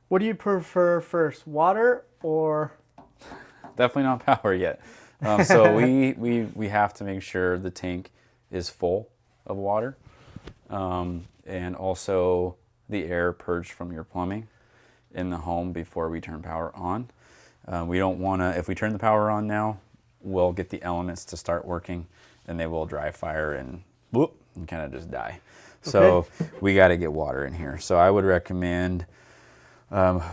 What do you prefer first, water or? Definitely not power yet. So we have to make sure the tank is full of water, and also the air purged from your plumbing in the home before we turn power on. We don't want to, if we turn the power on now, we'll get the elements to start working and they will dry fire and whoop, and kind of just die. So we got to get water in here. So I would recommend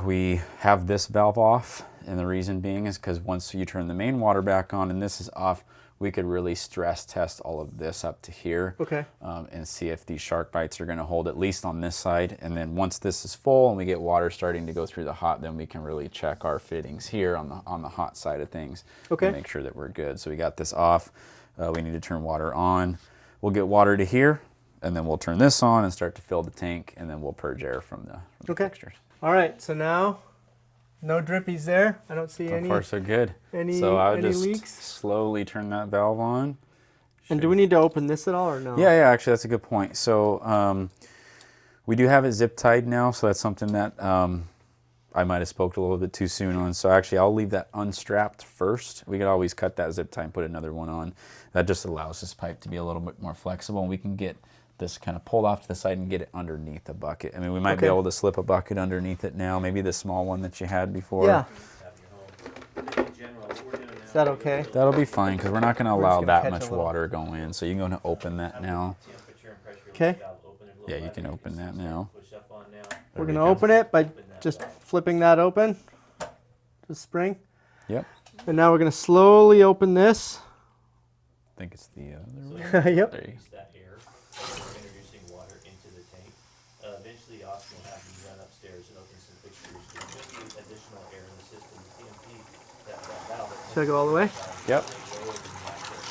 we have this valve off, and the reason being is because once you turn the main water back on and this is off, we could really stress test all of this up to here, and see if these shark bites are going to hold, at least on this side. And then once this is full and we get water starting to go through the hot, then we can really check our fittings here on the hot side of things, and make sure that we're good. So we got this off. We need to turn water on. We'll get water to here, and then we'll turn this on and start to fill the tank, and then we'll purge air from the fixtures. All right, so now no drippies there. I don't see any. So far, so good. So I would just leaks? slowly turn that valve on. And do we need to open this at all or no? Yeah, actually, that's a good point. So we do have it zip tied now, so that's something that I might have spoke a little bit too soon on. So actually, I'll leave that unstrapped first. We could always cut that zip tie and put another one on. That just allows this pipe to be a little bit more flexible, and we can get this kind of pulled off to the side and get it underneath the bucket. I mean, we might be able to slip a bucket underneath it now, maybe the small one that you had before. Yeah. Is that okay? That'll be fine, because we're not going to allow that much water go in. So you can go and open that now. Okay. Yeah, you can open that now. We're going to open it by just flipping that open. The spring. Yep. And now we're going to slowly open this. I think it's the other way. Yep. There you go. Introducing water into the tank. Eventually, Austin will have you run upstairs and open some fixtures to get additional air in the system. The that valve. Should I go all the way? Yep.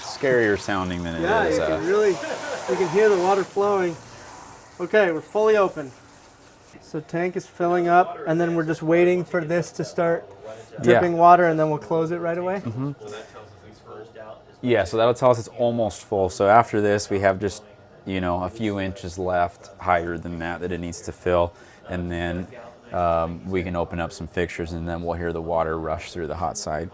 Scarier sounding than it is. Yeah, you can hear the water flowing. Okay, we're fully open. So tank is filling up, and then we're just waiting for this to start dripping water, and then we'll close it right away. Yeah, so that'll tell us it's almost full. So after this, we have just, a few inches left higher than that it needs to fill. And then we can open up some fixtures, and then we'll hear the water rush through the hot side.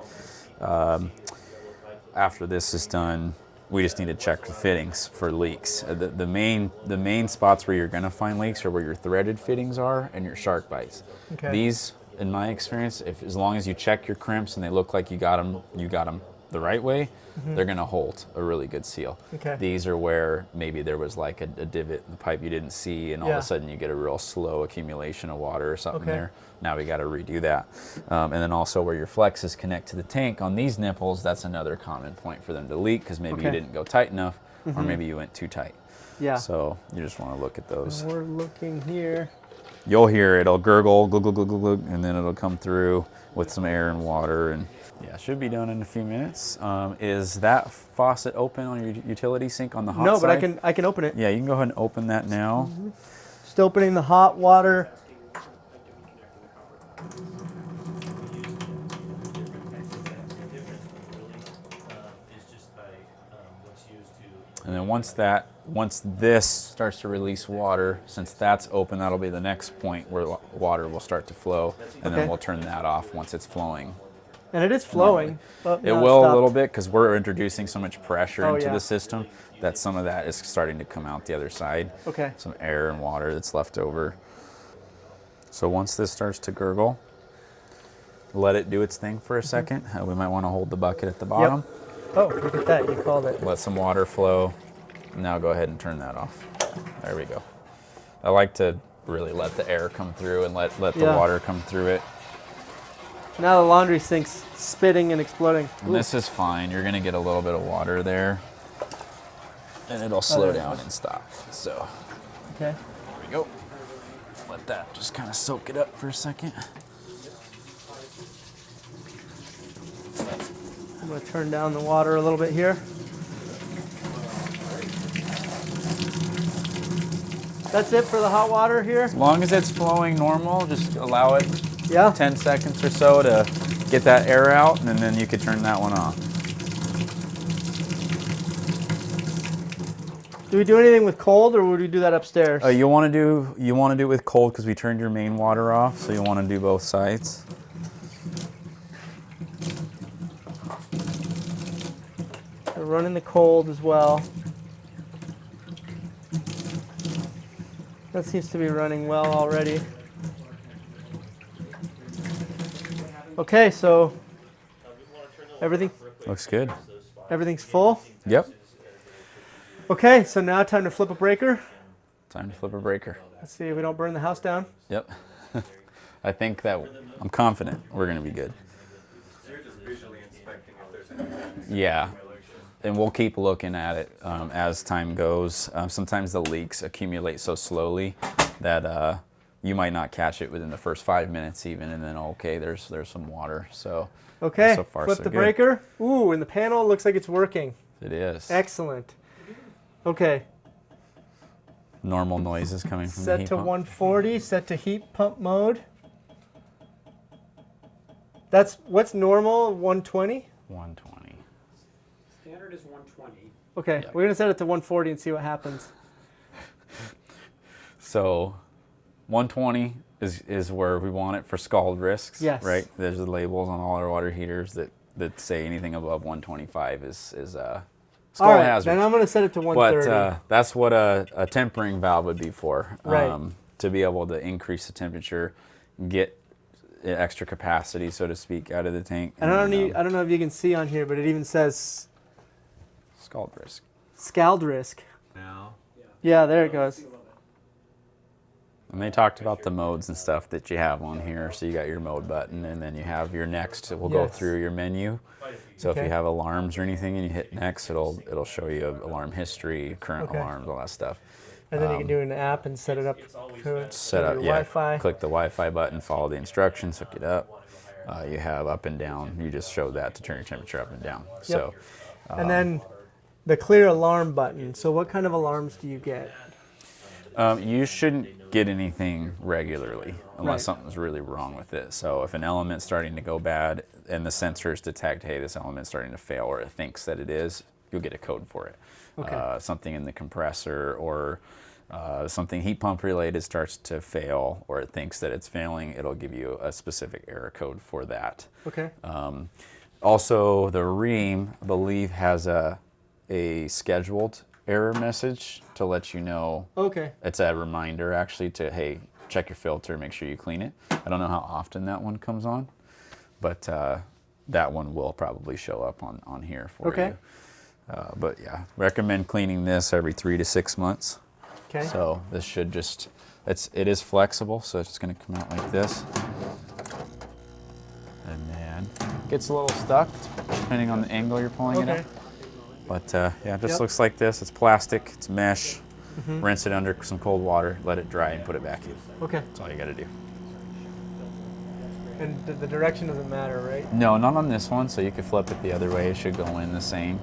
After this is done, we just need to check the fittings for leaks. The main spots where you're going to find leaks are where your threaded fittings are and your shark bites. These, in my experience, as long as you check your crimps and they look like you got them the right way, they're going to hold a really good seal. These are where maybe there was like a divot in the pipe you didn't see, and all of a sudden you get a real slow accumulation of water or something there. Now we got to redo that. And then also where your flexes connect to the tank on these nipples, that's another common point for them to leak, because maybe you didn't go tight enough, or maybe you went too tight. So you just want to look at those. And we're looking here. You'll hear it. It'll gurgle, glug, glug, glug, glug, glug, and then it'll come through with some air and water. And yeah, should be done in a few minutes. Is that faucet open on your utility sink on the hot side? No, but I can open it. Yeah, you can go ahead and open that now. Just opening the hot water. And then once this starts to release water, since that's open, that'll be the next point where water will start to flow, and then we'll turn that off once it's flowing. And it is flowing. It will a little bit, because we're introducing so much pressure into the system that some of that is starting to come out the other side. Some air and water that's left over. So once this starts to gurgle, let it do its thing for a second. We might want to hold the bucket at the bottom. Oh, look at that, you called it. Let some water flow. Now go ahead and turn that off. There we go. I like to really let the air come through and let the water come through it. Now the laundry sink's spitting and exploding. And this is fine. You're gonna get a little bit of water there, and it'll slow down and stop. So, there we go. Let that just kind of soak it up for a second. I'm gonna turn down the water a little bit here. That's it for the hot water here? As long as it's flowing normal, just allow it 10 seconds or so to get that air out, and then you could turn that one off. Do we do anything with cold, or would we do that upstairs? You want to do it with cold because we turned your main water off, so you want to do both sides. We're running the cold as well. That seems to be running well already. Okay, so everything Looks good. everything's full. Yep. Okay, so now time to flip a breaker. Time to flip a breaker. Let's see if we don't burn the house down. Yep. I think that I'm confident we're going to be good. So you're just visually inspecting if there's any. Yeah. And we'll keep looking at it as time goes. Sometimes the leaks accumulate so slowly that you might not catch it within the first 5 minutes even, and then okay, there's some water. So Okay, so far, flip so the good. breaker. Ooh, and the panel looks like it's working. It is. Excellent. Okay, Normal noises coming from the set heat to pump. 140, set to heat pump mode. That's what's normal, 120? 120. Standard is 120. Okay, Yep. we're gonna set it to 140 and see what happens. So 120 is where we want it for scald risks. Yes. Right? There's the labels on all our water heaters that say anything above 125 is scald All right, hazard. then I'm gonna set it to 130. But that's what a tempering valve would be for. Right. To be able to increase the temperature, get extra capacity, so to speak, out of the tank. and I then, don't know if you can see on here, but it even says scald risk. scald risk. Now. Yeah, there it goes. And they talked about the modes and stuff that you have on here. So you got your mode button, and then you have your next. We'll go Yes. through your menu. So if Okay. you have alarms or anything and you hit next, it'll show you alarm history, current Okay. alarms, all that stuff. And then you can do an app and set it up to Set up, your yeah. Wi-Fi. Click the Wi-Fi button, follow the instructions, hook it up. You have up and down. You just show that to turn your temperature up and down. So And then the clear alarm button. So what kind of alarms do you get? you shouldn't get anything regularly unless Right. something's really wrong with it. So if an element's starting to go bad and the sensors detect, hey, this element's starting to fail, or it thinks that it is, you'll get a code for it. Okay. Something in the compressor or something heat pump related starts to fail, or it thinks that it's failing, it'll give you a specific error code for that. Okay. Also, the ream, I believe, has a scheduled error message to let you know. Okay. It's a reminder, actually, to, hey, check your filter, make sure you clean it. I don't know how often that one comes on, but that one will probably show up on here for Okay. you. But yeah, recommend cleaning this every 3 to 6 months. Okay. So this should just, it is flexible, so it's going to come out like this. And then it gets a little stuck depending on the angle you're pulling it Okay. at. But yeah, it just Yep. looks like this. It's plastic, it's mesh. Rinse it under some cold water, let it dry, and put it back in. Okay. That's all you got to do. And the direction doesn't matter, right? No, not on this one, so you could flip it the other way. It should go in the same.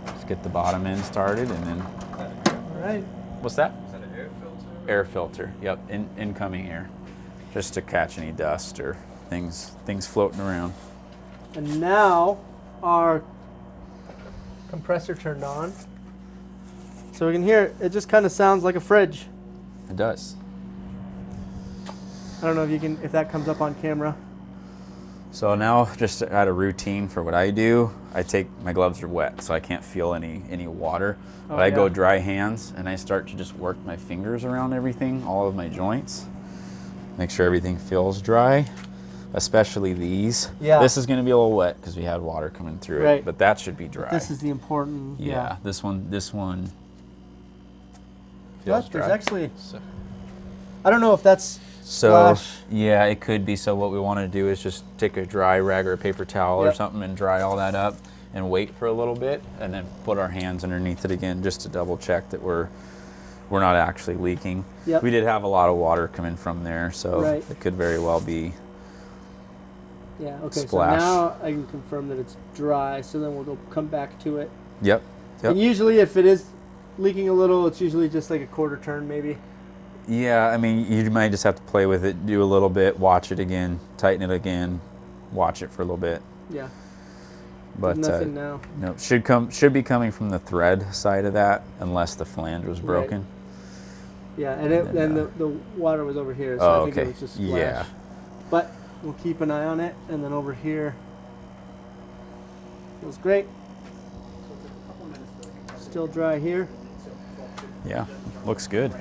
Just get the bottom end started, and then, All right. what's that? Is that an air filter? Air filter. Yep, incoming air. Just to catch any dust or things floating around. And now our compressor turned on. So we can hear it just kind of sounds like a fridge. It does. I don't know if that comes up on camera. So now, just to add a routine for what I do, my gloves are wet, so I can't feel any water. Oh, But I go yeah. dry hands, and I start to just work my fingers around everything, all of my joints. Make sure everything feels dry, especially these. Yeah. This is going to be a little wet because we had water coming through Right. it, but that should be dry. This is the important. yeah. This one feels There's dry. actually, So- I don't know if that's So splash. yeah, it could be. So what we want to do is just take a dry rag or a paper towel or Yep. something and dry all that up and wait for a little bit, and then put our hands underneath it again just to double check that we're not actually leaking. Yep. We did have a lot of water coming from there, so Right. it could very well be. Yeah, okay, Splash. so now I can confirm that it's dry, so then we'll come back to it. Yep. And usually if it is leaking a little, it's usually just like a quarter turn maybe. Yeah, I mean, you might just have to play with it, do a little bit, watch it again, tighten it again, watch it for a little bit. Yeah. but Nothing now. no, should be coming from the thread side of that, unless the flange was broken. Yeah, and then, the water was over here, so Oh, I think okay. it was just splash. Yeah. But we'll keep an eye on it, and then over here feels great. Still dry here. Yeah, looks good.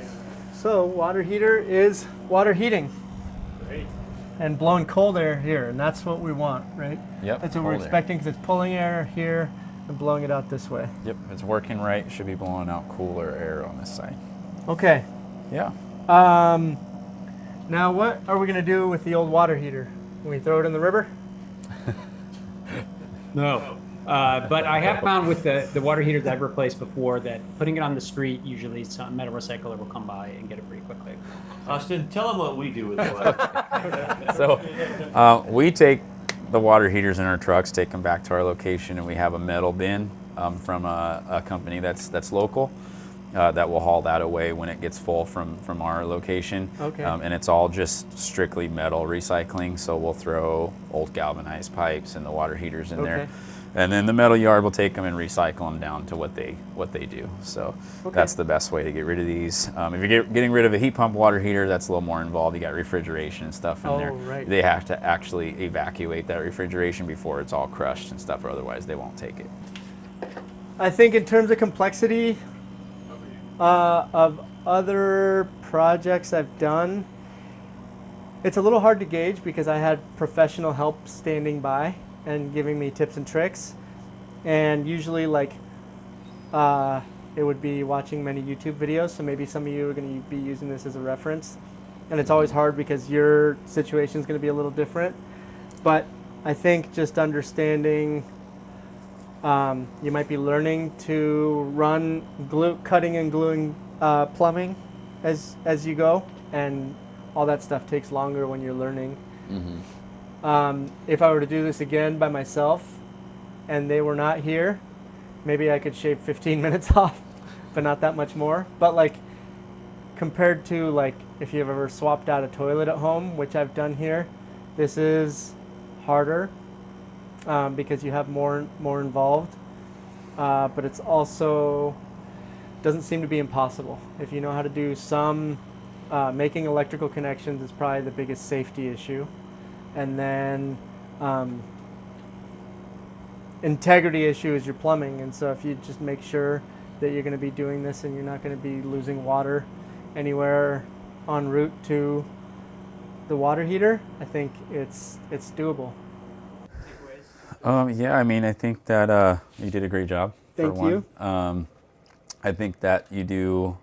So water heater is water heating Great. and blowing cold air here, and that's what we want, right? Yep. That's what we're cold air. expecting because it's pulling air here and blowing it out this way. Yep, if it's working right, should be blowing out cooler air on this side. Okay. Yeah. Now what are we gonna do with the old water heater? Can we throw it in the river? No. But I have found with the water heaters I've replaced before that putting it on the street, usually some metal recycler will come by and get it pretty quickly. Austin, tell them what we do with the water. So we take the water heaters in our trucks, take them back to our location, and we have a metal bin from a company that's local that will haul that away when it gets full from our location. Okay. And it's all just strictly metal recycling, so we'll throw old galvanized pipes and the water heaters in there. Okay. And then the metal yard will take them and recycle them down to what they do. So that's the best way to get rid of these. If you're getting rid of a heat pump water heater, that's a little more involved. You got refrigeration and stuff in there. Right. They have to actually evacuate that refrigeration before it's all crushed and stuff, or otherwise they won't take it. I think in terms of complexity of other projects I've done, it's a little hard to gauge because I had professional help standing by and giving me tips and tricks, and usually it would be watching many YouTube videos, so maybe some of you are going to be using this as a reference, and it's always hard because your situation is going to be a little different. But I think just understanding, you might be learning to run cutting and gluing plumbing as you go, and all that stuff takes longer when you're learning. If I were to do this again by myself and they were not here, maybe I could shave 15 minutes off, but not that much more. But compared to if you've ever swapped out a toilet at home, which I've done here, this is harder because you have more involved. But it's also doesn't seem to be impossible. If you know how to do some, making electrical connections is probably the biggest safety issue. And then integrity issue is your plumbing. And so if you just make sure that you're going to be doing this and you're not going to be losing water anywhere en route to the water heater, I think it's doable. Yeah, I mean, I think that you did a great job. Thank you. I think that you do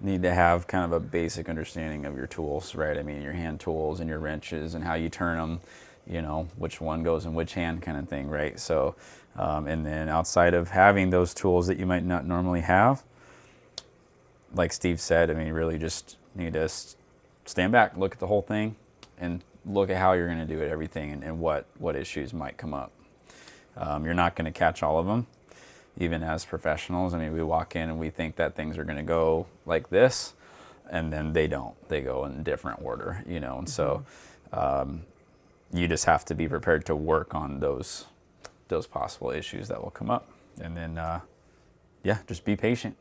need to have kind of a basic understanding of your tools, right? I mean, your hand tools and your wrenches and how you turn them, which one goes in which hand kind of thing, right? So, and then outside of having those tools that you might not normally have, like Steve said, I mean, you really just need to stand back, look at the whole thing, and look at how you're going to do it, everything, and what issues might come up. You're not going to catch all of them. Even as professionals, I mean, we walk in and we think that things are going to go like this, and then they don't. They go in different order, And so, you just have to be prepared to work on those possible issues that will come up, and then, just be patient.